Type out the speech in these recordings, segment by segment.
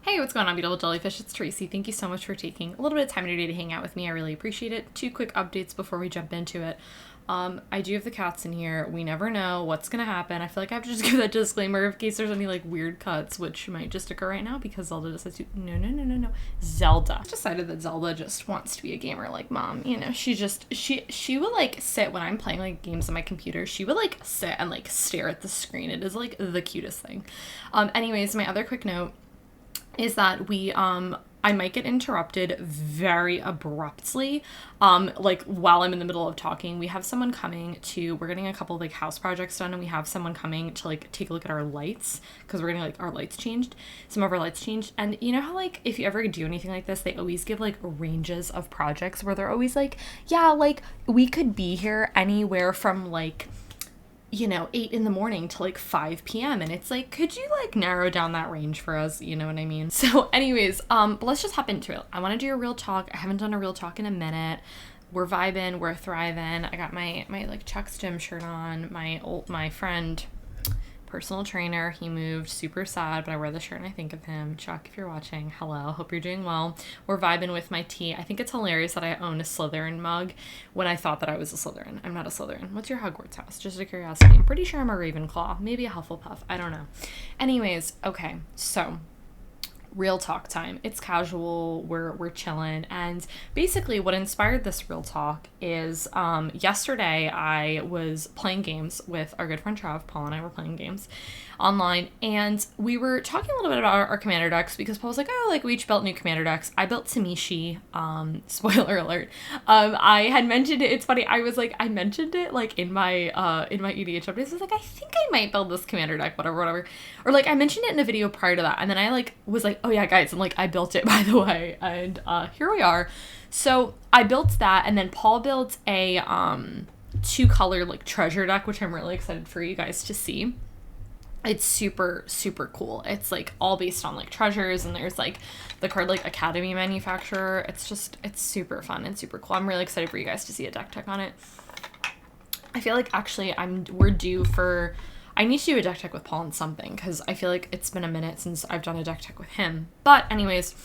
Hey, what's going on, beautiful jellyfish? It's Tracy. Thank you so much for taking a little bit of time today to hang out with me. I really appreciate it. 2 quick updates before we jump into it. I do have the cats in here. We never know what's going to happen. I feel like I have to just give that disclaimer in case there's any like weird cuts, which might just occur right now because Zelda decides to, no. Zelda decided that Zelda just wants to be a gamer like mom. You know, she will like sit when I'm playing like games on my computer. She would like sit and like stare at the screen. It is like the cutest thing. Anyways, my other quick note is that I might get interrupted very abruptly, like while I'm in the middle of talking. We have someone coming we're getting a couple of like house projects done, and we have someone coming to like take a look at our lights, because we're getting like our lights changed, some of our lights changed. And you know how like if you ever do anything like this, they always give like ranges of projects where they're always like, yeah, like we could be here anywhere from like 8 in the morning to like 5 p.m. And it's like, could you like narrow down that range for us? You know what I mean? So anyways, but let's just hop into it. I want to do a real talk. I haven't done a real talk in a minute. We're vibing, we're thriving. I got my like Chuck's gym shirt on. My friend, personal trainer, he moved, super sad, but I wear the shirt and I think of him. Chuck, if you're watching, hello, hope you're doing well. We're vibing with my tea. I think it's hilarious that I own a Slytherin mug when I thought that I was a Slytherin. I'm not a Slytherin. What's your Hogwarts house? Just out of curiosity. I'm pretty sure I'm a Ravenclaw, maybe a Hufflepuff, I don't know. Anyways, okay, so real talk time. It's casual, we're chilling, and basically what inspired this real talk is yesterday I was playing games with our good friend Trav. Paul and I were playing games online, and we were talking a little bit about our commander decks, because Paul was like, oh, like we each built new commander decks. I built Tamishi, spoiler alert. I had mentioned it. It's funny, I was like, I mentioned it like in my EDH updates. I was like, I think I might build this commander deck, whatever, or like I mentioned it in a video prior to that, and then I like was like, oh yeah guys, and like I built it, by the way, and here we are. So I built that, and then Paul built a 2-color like treasure deck, which I'm really excited for you guys to see. It's super, super cool. It's like all based on like treasures, and there's like the card like Academy Manufacturer. It's super fun and super cool. I'm really excited for you guys to see a deck tech on it. I feel like actually we're due for, I need to do a deck tech with Paul on something, because I feel like it's been a minute since I've done a deck tech with him. But anyways,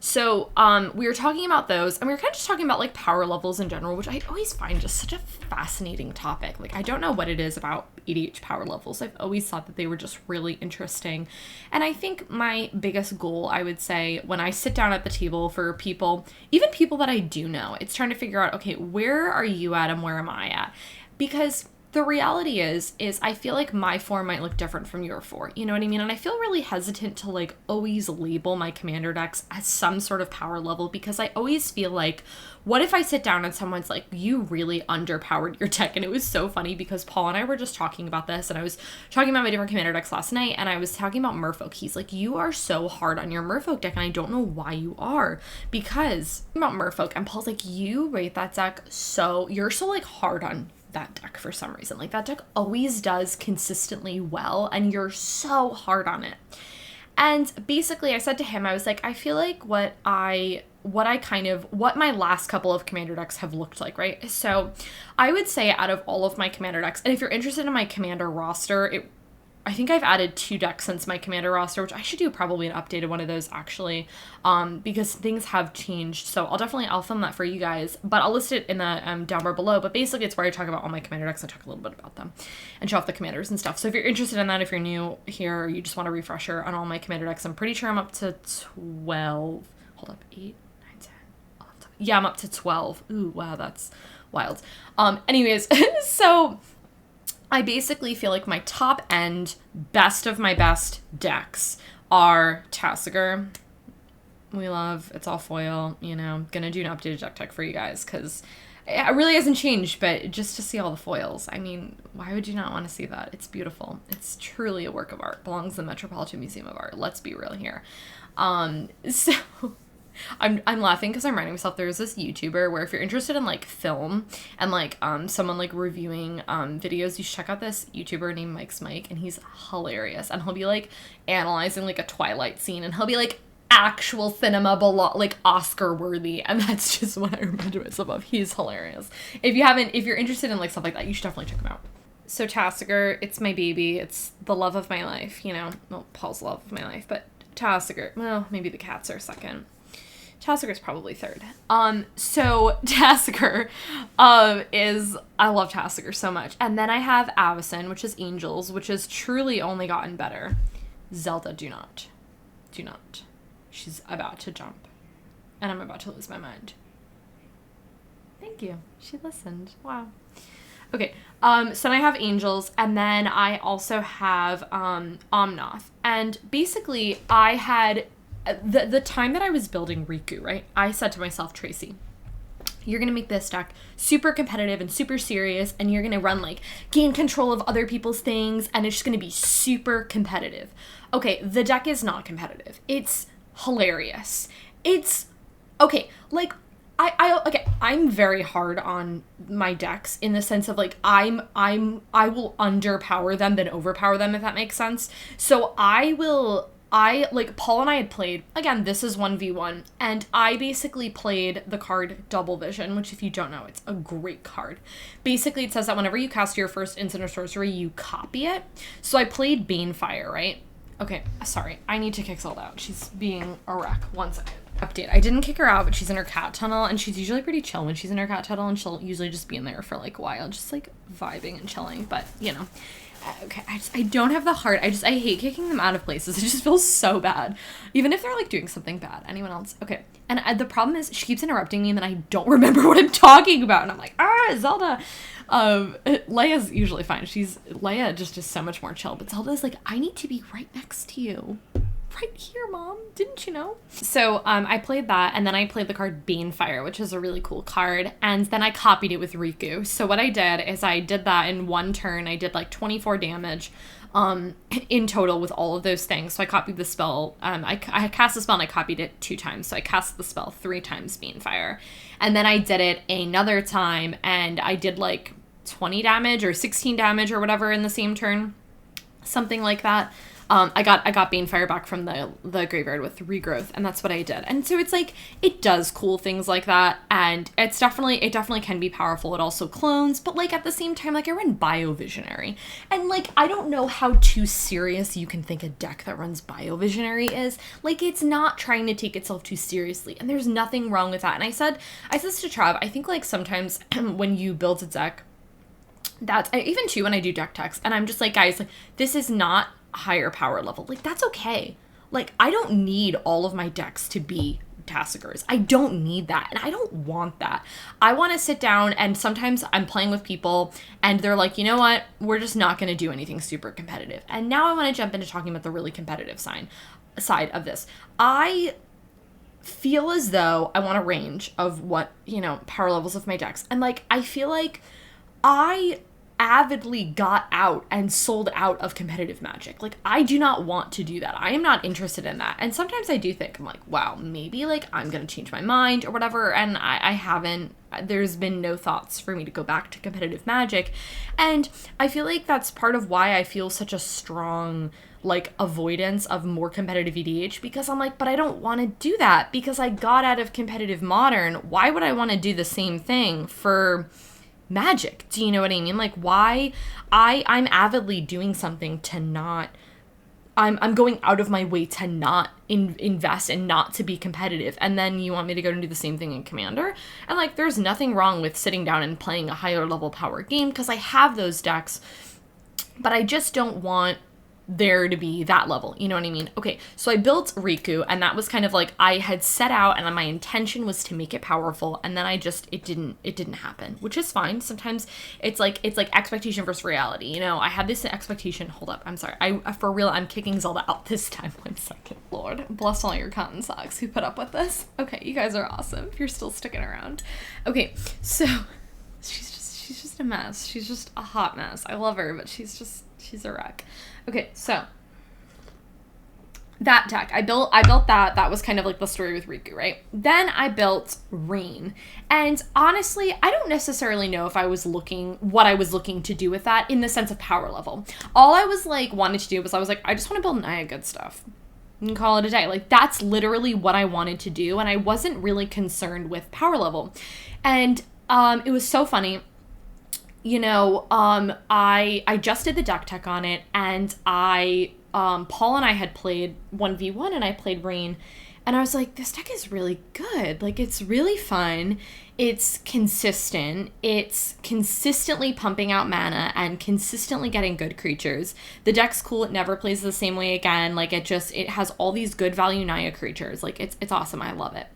so we were talking about those, and we were kind of just talking about like power levels in general, which I always find just such a fascinating topic. Like, I don't know what it is about EDH power levels. I've always thought that they were just really interesting. And I think my biggest goal, I would say, when I sit down at the table for people, even people that I do know, it's trying to figure out, okay, where are you at and where am I at? Because the reality is I feel like my form might look different from your form. You know what I mean? And I feel really hesitant to like always label my commander decks as some sort of power level, because I always feel like, what if I sit down and someone's like, you really underpowered your deck? And it was so funny because Paul and I were just talking about this, and I was talking about my different commander decks last night, and I was talking about Merfolk. He's like, you are so hard on your Merfolk deck, and I don't know why you are, because about Merfolk, and Paul's like, you rate that deck you're so like hard on that deck for some reason. Like, that deck always does consistently well, and you're so hard on it. And basically I said to him, I was like, I feel like what my last couple of commander decks have looked like, right? So I would say out of all of my commander decks, and if you're interested in my commander roster, I think I've added 2 decks since my commander roster, which I should do probably an updated one of those actually, because things have changed. So I'll film that for you guys, but I'll list it in the down bar below. But basically it's where I talk about all my commander decks and talk a little bit about them and show off the commanders and stuff. So if you're interested in that, if you're new here, or you just want a refresher on all my commander decks, I'm pretty sure I'm up to 12. Hold up, 8, 9, 10, 11, 12. Yeah, I'm up to 12. Ooh, wow, that's wild. Anyways, so I basically feel like my top end, best of my best decks are Tasigur. We love, it's all foil, you know, gonna do an updated deck tech for you guys, because it really hasn't changed, but just to see all the foils, I mean, why would you not want to see that? It's beautiful. It's truly a work of art. Belongs in the Metropolitan Museum of Art. Let's be real here. So I'm laughing because I'm reminding myself, there's this YouTuber where if you're interested in like film and like someone like reviewing videos, you should check out this YouTuber named Mike's Mike, and he's hilarious, and he'll be like analyzing like a Twilight scene, and he'll be like, actual cinema like Oscar worthy, and that's just what I remember myself of. He's hilarious. If you're interested in like stuff like that, you should definitely check him out. So Tasigur, it's my baby, it's the love of my life, you know, well, Paul's love of my life, but Tasigur. Well, maybe the cats are second. Tasigur's probably third. So Tasigur is, I love Tasigur so much. And then I have Avacyn, which is Angels, which has truly only gotten better. Zelda, do not. Do not. She's about to jump. And I'm about to lose my mind. Thank you. She listened. Wow. Okay, so then I have Angels, and then I also have Omnath. And basically, I had, the time that I was building Riku, right, I said to myself, Tracy, you're going to make this deck super competitive and super serious, and you're going to run, like, gain control of other people's things, and it's just going to be super competitive. Okay, the deck is not competitive. It's hilarious. It's, okay, like, I'm very hard on my decks in the sense of, like, I will underpower them than overpower them, if that makes sense. So like, Paul and I had played, again, this is 1v1, and I basically played the card Double Vision, which, if you don't know, it's a great card. Basically, it says that whenever you cast your first instant or sorcery, you copy it. So I played Banefire, right? Okay, sorry, I need to kick Zelda out. She's being a wreck. 1 second. Update. I didn't kick her out, but she's in her cat tunnel, and she's usually pretty chill when she's in her cat tunnel, and she'll usually just be in there for, like, a while, just, like, vibing and chilling, but, you know. Okay, I don't have the heart. I hate kicking them out of places. It just feels so bad. Even if they're, like, doing something bad. Anyone else? Okay. And the problem is she keeps interrupting me, and then I don't remember what I'm talking about, and I'm like, Zelda. Leia's usually fine. Leia just is so much more chill, but Zelda's like, I need to be right next to you. Right here, Mom. Didn't you know? So I played that, and then I played the card Banefire, which is a really cool card, and then I copied it with Riku. So what I did is I did that in one turn. I did like 24 damage in total with all of those things. So I copied the spell. I cast the spell and I copied it 2 times. So I cast the spell 3 times Banefire. And then I did it another time, and I did like 20 damage or 16 damage or whatever in the same turn. Something like that. I got Banefire back from the graveyard with Regrowth, and that's what I did. And so it's like, it does cool things like that, and it definitely can be powerful. It also clones, but like at the same time, like I run Biovisionary, and like I don't know how too serious you can think a deck that runs Biovisionary is. Like, it's not trying to take itself too seriously, and there's nothing wrong with that. And I said this to Trav, I think like sometimes when you build a deck, that's even too when I do deck techs, and I'm just like, guys, like, this is not higher power level. Like, that's okay. Like, I don't need all of my decks to be Tasigurs. I don't need that, and I don't want that. I want to sit down, and sometimes I'm playing with people and they're like, you know what, we're just not going to do anything super competitive. And now I want to jump into talking about the really competitive side of this. I feel as though I want a range of what, you know, power levels of my decks, and like I feel like I avidly got out and sold out of competitive Magic. Like, I do not want to do that. I am not interested in that. And sometimes I do think, I'm like, wow, maybe like I'm gonna change my mind or whatever, and I haven't. There's been no thoughts for me to go back to competitive Magic, and I feel like that's part of why I feel such a strong like avoidance of more competitive EDH, because I'm like, but I don't want to do that because I got out of competitive Modern. Why would I want to do the same thing for Magic? Do you know what I mean? Like, why I'm avidly doing something to not, I'm going out of my way to not invest and not to be competitive, and then you want me to go and do the same thing in Commander? And like, there's nothing wrong with sitting down and playing a higher level power game, because I have those decks, but I just don't want there to be that level, you know what I mean? Okay, so I built Riku, and that was kind of like, I had set out and my intention was to make it powerful, and then it didn't happen, which is fine. Sometimes it's like expectation versus reality, you know? I had this expectation. Hold up, I'm sorry, for real, I'm kicking Zelda out this time. 1 second. Lord bless all your cotton socks who put up with this. Okay, you guys are awesome if you're still sticking around. Okay, so she's just a mess. She's just a hot mess. I love her, but she's a wreck. Okay, so that deck, I built that. That was kind of like the story with Riku, right? Then I built Rain. And honestly, I don't necessarily know if what I was looking to do with that in the sense of power level. All I was like wanted to do was, I was like, I just want to build Naya good stuff and call it a day. Like, that's literally what I wanted to do, and I wasn't really concerned with power level. And it was so funny. You know, I just did the deck tech on it, and I Paul and I had played 1v1 and I played Rain, and I was like, this deck is really good. Like, it's really fun. It's consistent. It's consistently pumping out mana and consistently getting good creatures. The deck's cool. It never plays the same way again. Like, it has all these good value Naya creatures. Like, it's awesome. I love it.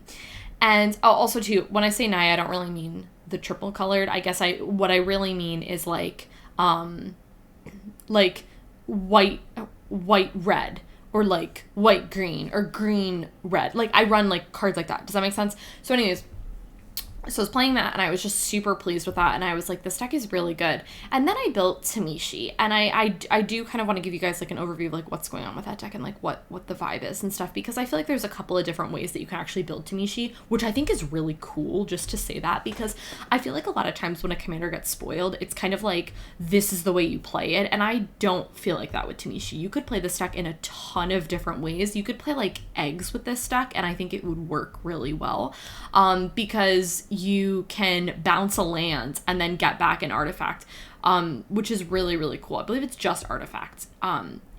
And also, too, when I say Naya, I don't really mean the triple colored. I guess what I really mean is, like white red, or like white green, or green red. Like, I run like cards like that. Does that make sense? So anyways, so I was playing that and I was just super pleased with that, and I was like, this deck is really good. And then I built Tamishi, and I do kind of want to give you guys like an overview of like what's going on with that deck and like what the vibe is and stuff, because I feel like there's a couple of different ways that you can actually build Tamishi, which I think is really cool, just to say that, because I feel like a lot of times when a commander gets spoiled, it's kind of like, this is the way you play it, and I don't feel like that with Tamishi. You could play this deck in a ton of different ways. You could play like eggs with this deck, and I think it would work really well, because you can bounce a land and then get back an artifact, which is really, really cool. I believe it's just artifacts.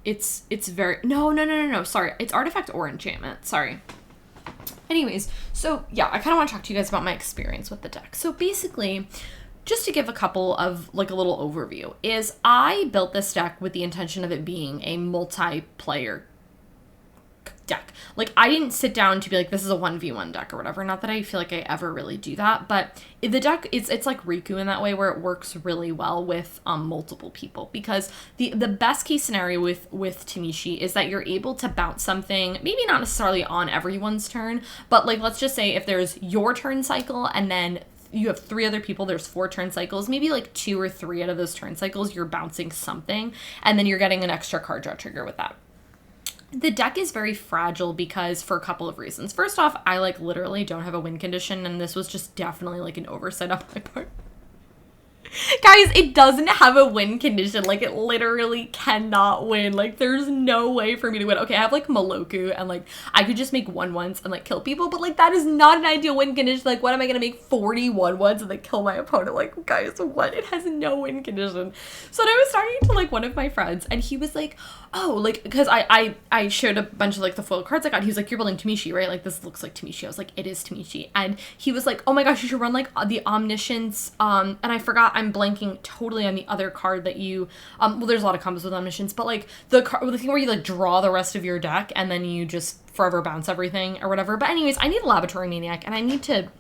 It's very, no, sorry. It's artifact or enchantment, sorry. Anyways, so yeah, I kind of want to talk to you guys about my experience with the deck. So basically, just to give a couple of, like, a little overview, is I built this deck with the intention of it being a multiplayer deck. Like, I didn't sit down to be like, this is a 1v1 deck or whatever. Not that I feel like I ever really do that, but the deck, it's like Riku in that way, where it works really well with multiple people, because the best case scenario with Tamishi is that you're able to bounce something, maybe not necessarily on everyone's turn, but like, let's just say if there's your turn cycle and then you have 3 other people, there's 4 turn cycles, maybe like 2 or 3 out of those turn cycles you're bouncing something, and then you're getting an extra card draw trigger with that. The deck is very fragile because, for a couple of reasons. First off, I like literally don't have a win condition, and this was just definitely like an oversight on my part. Guys, it doesn't have a win condition. Like, it literally cannot win. Like, there's no way for me to win. Okay, I have like Moloku, and like I could just make 1/1s and like kill people, but like that is not an ideal win condition. Like, what am I gonna make 40 1/1s and then kill my opponent? Like, guys, what? It has no win condition. So then I was talking to like one of my friends, and he was like, oh, like, because I showed a bunch of like the foil cards I got. He was like, you're building Tamishi, right? Like, this looks like Tamishi. I was like, it is Tamishi. And he was like, oh my gosh, you should run like the Omniscience, and I forgot, I'm blanking totally on the other card that you, well, there's a lot of combos with Omniscience, but like the thing where you like draw the rest of your deck and then you just forever bounce everything or whatever. But anyways, I need a Laboratory Maniac, and I need to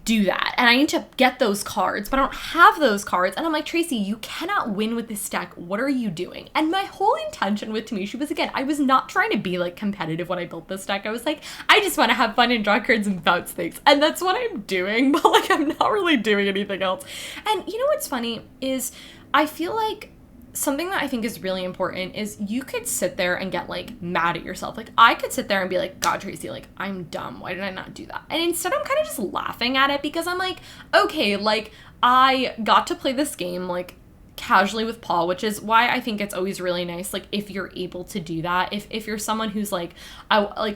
do that, and I need to get those cards, but I don't have those cards. And I'm like, Tracy, you cannot win with this deck. What are you doing? And my whole intention with Tamishi was, again, I was not trying to be like competitive when I built this deck. I was like, I just want to have fun and draw cards and bounce things. And that's what I'm doing, but like, I'm not really doing anything else. And you know what's funny is, I feel like something that I think is really important is you could sit there and get like mad at yourself. Like, I could sit there and be like, God, Tracy, like, I'm dumb. Why did I not do that? And instead I'm kind of just laughing at it, because I'm like, okay, like, I got to play this game like casually with Paul, which is why I think it's always really nice, like, if you're able to do that, if you're someone who's like,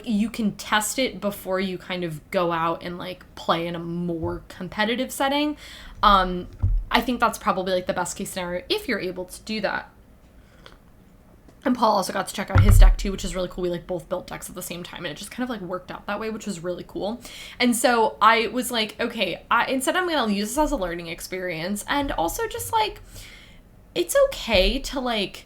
you can test it before you kind of go out and like play in a more competitive setting. I think that's probably like the best case scenario if you're able to do that. And Paul also got to check out his deck too, which is really cool. We like both built decks at the same time, and it just kind of like worked out that way, which was really cool. And so I was like, okay, instead I'm going to use this as a learning experience, and also just like, it's okay to make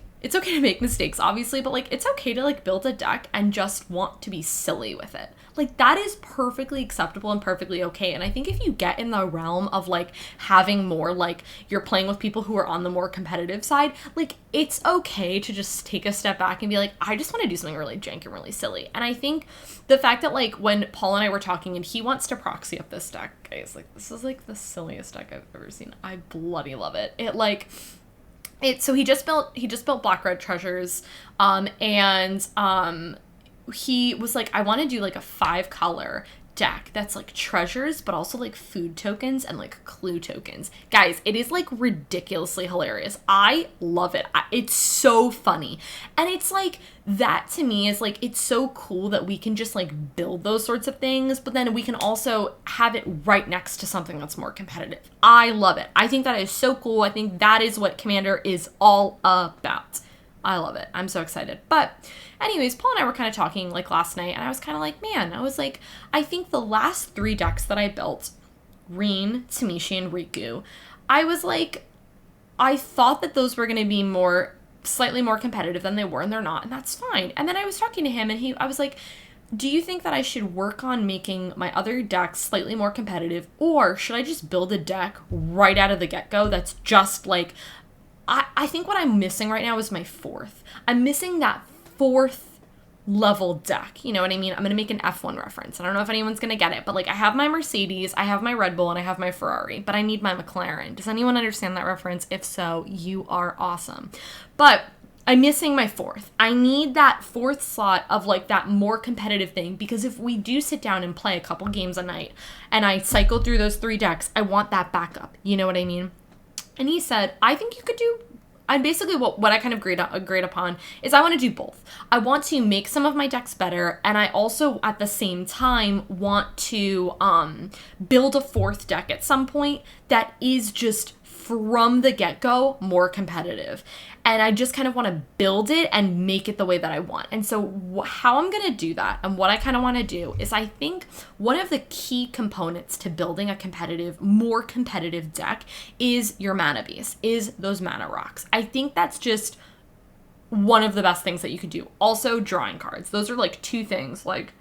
mistakes, obviously, but like, it's okay to like build a deck and just want to be silly with it. Like, that is perfectly acceptable and perfectly okay. And I think if you get in the realm of like having more, like, you're playing with people who are on the more competitive side, like, it's okay to just take a step back and be like, I just want to do something really janky and really silly. And I think the fact that like when Paul and I were talking and he wants to proxy up this deck, guys, like, this is like the silliest deck I've ever seen. I bloody love it. So he just built Black Red Treasures, and he was like, I want to do like a 5-color deck that's like treasures, but also like food tokens and like clue tokens. Guys, it is like ridiculously hilarious. I love it. It's so funny. And it's like, that to me is like, it's so cool that we can just like build those sorts of things, but then we can also have it right next to something that's more competitive. I love it. I think that is so cool. I think that is what Commander is all about. I love it. I'm so excited. But anyways, Paul and I were kind of talking like last night, and I was kind of like, man, I was like, I think the last 3 decks that I built, Reen, Tamishi, and Riku, I was like, I thought that those were going to be slightly more competitive than they were, and they're not, and that's fine. And then I was talking to him, and I was like, do you think that I should work on making my other decks slightly more competitive, or should I just build a deck right out of the get-go that's just like, I think what I'm missing right now is my 4th. I'm missing that 4th level deck. You know what I mean? I'm going to make an F1 reference. I don't know if anyone's going to get it, but like I have my Mercedes, I have my Red Bull, and I have my Ferrari, but I need my McLaren. Does anyone understand that reference? If so, you are awesome. But I'm missing my 4th. I need that 4th slot of like that more competitive thing, because if we do sit down and play a couple games a night and I cycle through those 3 decks, I want that backup. You know what I mean? And he said, I think you could do, and basically what I kind of agreed upon is I want to do both. I want to make some of my decks better, and I also at the same time want to build a 4th deck at some point that is just from the get-go more competitive. And I just kind of want to build it and make it the way that I want. And so how I'm going to do that, and what I kind of want to do, is I think one of the key components to building a more competitive deck is your mana base, is those mana rocks. I think that's just one of the best things that you could do. Also, drawing cards. Those are like 2 things. Like,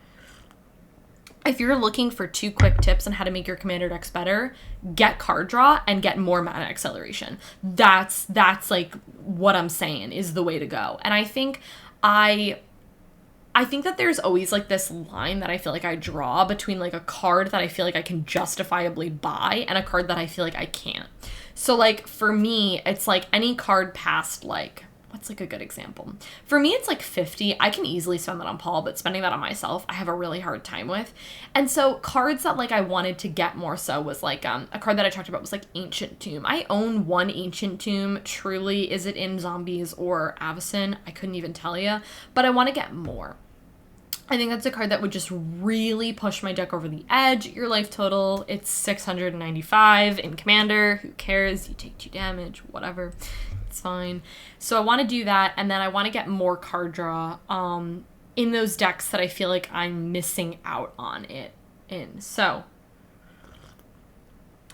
if you're looking for 2 quick tips on how to make your Commander decks better, get card draw and get more mana acceleration. That's like what I'm saying is the way to go. And I think that there's always like this line that I feel like I draw between like a card that I feel like I can justifiably buy and a card that I feel like I can't. So like for me, it's like any card past like, what's like a good example? For me, it's like 50. I can easily spend that on Paul, but spending that on myself, I have a really hard time with. And so cards that like I wanted to get more so was like a card that I talked about was like Ancient Tomb. I own 1 Ancient Tomb. Truly, is it in Zombies or Avacyn? I couldn't even tell you, but I want to get more. I think that's a card that would just really push my deck over the edge. Your life total, it's 695 in Commander. Who cares? You take 2 damage, whatever. It's fine. So I want to do that, and then I want to get more card draw in those decks that I feel like I'm missing out on it in. So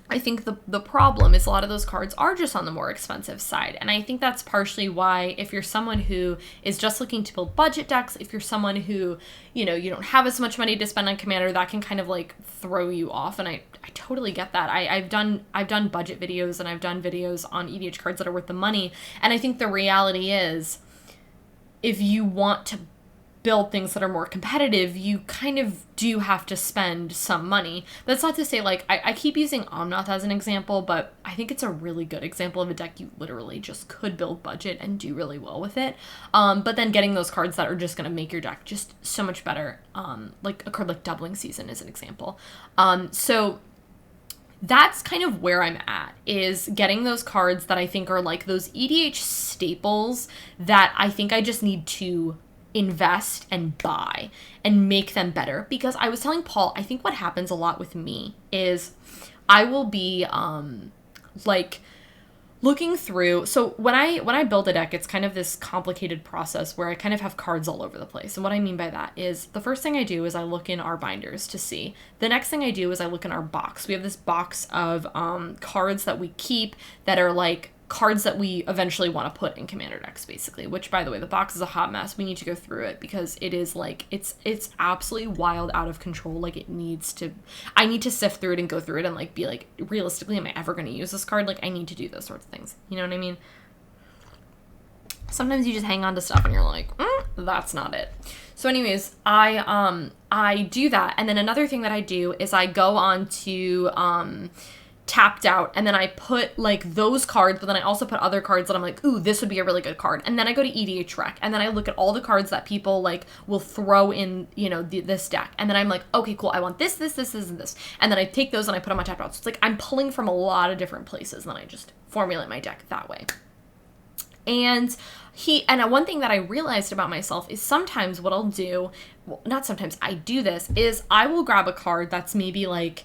I think the problem is a lot of those cards are just on the more expensive side. And I think that's partially why, if you're someone who is just looking to build budget decks, if you're someone who, you know, you don't have as much money to spend on Commander, that can kind of like throw you off. And I totally get that. I've done budget videos, and I've done videos on EDH cards that are worth the money. And I think the reality is, if you want to build things that are more competitive, you kind of do have to spend some money. That's not to say, like, I keep using Omnath as an example, but I think it's a really good example of a deck you literally just could build budget and do really well with it. But then getting those cards that are just going to make your deck just so much better, like a card like Doubling Season is an example. So that's kind of where I'm at, is getting those cards that I think are like those EDH staples that I think I just need to invest and buy and make them better. Because I was telling Paul, I think what happens a lot with me is I will be like looking through. So when I build a deck, it's kind of this complicated process where I kind of have cards all over the place. And what I mean by that is, the first thing I do is I look in our binders to see. The next thing I do is I look in our box. We have this box of cards that we keep that are like cards that we eventually want to put in Commander decks, basically, which, by the way, the box is a hot mess. We need to go through it because it is like, it's absolutely wild, out of control. Like, I need to sift through it and go through it and like be like, realistically, am I ever going to use this card? Like, I need to do those sorts of things. You know what I mean? Sometimes you just hang on to stuff and you're like, that's not it. So anyways, I do that. And then another thing that I do is I go on to tapped out, and then I put like those cards, but then I also put other cards that I'm like, ooh, this would be a really good card. And then I go to EDH Rec, and then I look at all the cards that people like will throw in, you know, this deck. And then I'm like, okay, cool, I want this, and this. And then I take those and I put them on tapped out. So it's like I'm pulling from a lot of different places, and then I just formulate my deck that way. And one thing that I realized about myself is sometimes what I'll do, well, not sometimes, I do this, is I will grab a card that's maybe like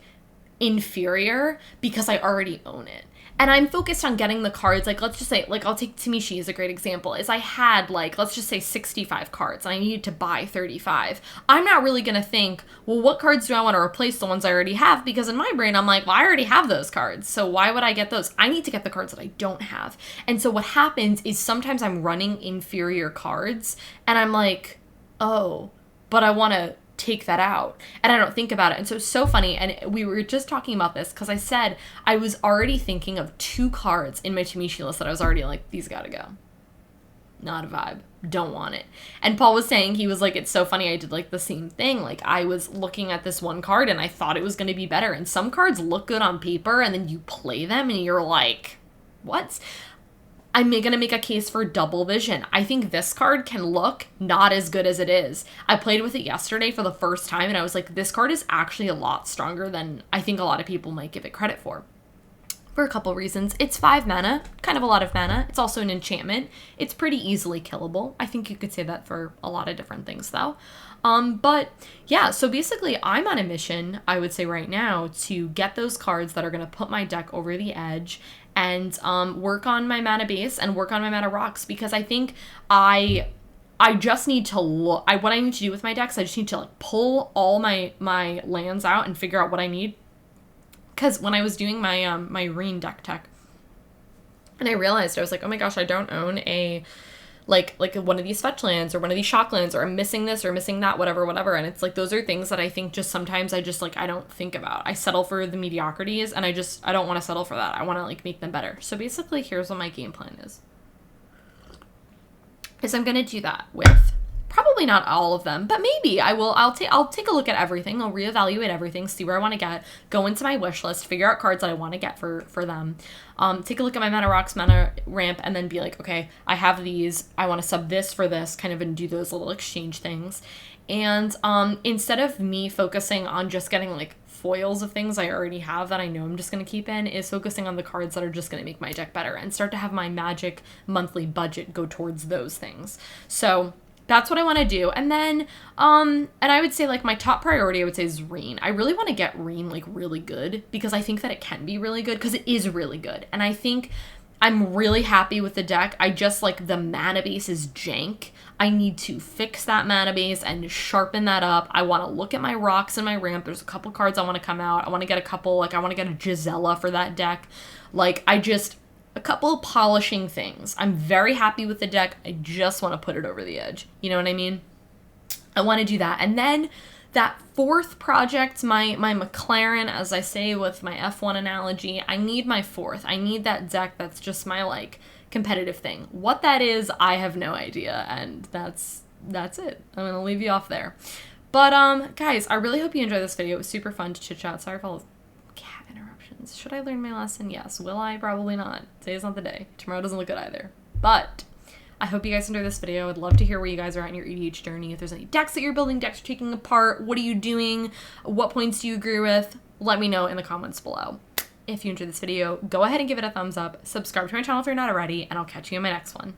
inferior because I already own it. And I'm focused on getting the cards, like, let's just say, like, I'll take Tamishi as a great example, is I had, like, let's just say 65 cards, and I needed to buy 35. I'm not really going to think, well, what cards do I want to replace the ones I already have? Because in my brain, I'm like, well, I already have those cards, so why would I get those? I need to get the cards that I don't have. And so what happens is sometimes I'm running inferior cards, and I'm like, oh, but I want to take that out, and I don't think about it. And so it's so funny, and we were just talking about this because I said I was already thinking of 2 cards in my Tamishi list that I was already like, these gotta go, not a vibe, don't want it. And Paul was saying, he was like, it's so funny, I did like the same thing. Like, I was looking at this one card and I thought it was going to be better, and some cards look good on paper and then you play them and you're like, what? I'm going to make a case for double vision. I think this card can look not as good as it is. I played with it yesterday for the first time, and I was like, this card is actually a lot stronger than I think a lot of people might give it credit for a couple reasons. It's 5 mana, kind of a lot of mana. It's also an enchantment. It's pretty easily killable. I think you could say that for a lot of different things, though. But yeah, so basically I'm on a mission, I would say right now, to get those cards that are going to put my deck over the edge and work on my mana base and work on my mana rocks, because I think I just need to look, what I need to do with my decks, I just need to like pull all my lands out and figure out what I need. Because when I was doing my my Reen deck tech, and I realized, I was like, oh my gosh, I don't own a like one of these fetch lands or one of these shock lands, or I'm missing this or missing that, whatever. And it's like, those are things that I think just sometimes I just like, I don't think about. I settle for the mediocrities, and I don't want to settle for that. I want to like make them better. So basically, here's what my game plan is I'm going to do that with probably not all of them, but maybe I will. I'll take a look at everything. I'll reevaluate everything, see where I want to get, go into my wish list, figure out cards that I want to get for them. Take a look at my mana rocks, mana ramp, and then be like, okay, I have these. I want to sub this for this, kind of, and do those little exchange things. And instead of me focusing on just getting like foils of things I already have that I know I'm just going to keep in, is focusing on the cards that are just going to make my deck better and start to have my Magic monthly budget go towards those things. So that's what I want to do. And then, and I would say like my top priority, I would say, is Reen. I really want to get Reen like really good, because I think that it can be really good, because it is really good. And I think I'm really happy with the deck. I just like the mana base is jank. I need to fix that mana base and sharpen that up. I want to look at my rocks and my ramp. There's a couple cards I want to come out. I want to get a couple, like I want to get a Gisela for that deck. Like a couple of polishing things. I'm very happy with the deck. I just want to put it over the edge. You know what I mean? I want to do that. And then that 4th project, my McLaren, as I say with my F1 analogy, I need my 4th. I need that deck that's just my like competitive thing. What that is, I have no idea. And that's it. I'm going to leave you off there. But guys, I really hope you enjoyed this video. It was super fun to chit chat. Sorry for all cat interruptions. Should I learn my lesson? Yes. Will I? Probably not. Today's not the day. Tomorrow doesn't look good either. But I hope you guys enjoyed this video. I'd love to hear where you guys are at in your EDH journey. If there's any decks that you're building, decks you're taking apart, what are you doing? What points do you agree with? Let me know in the comments below. If you enjoyed this video, go ahead and give it a thumbs up. Subscribe to my channel if you're not already, and I'll catch you in my next one.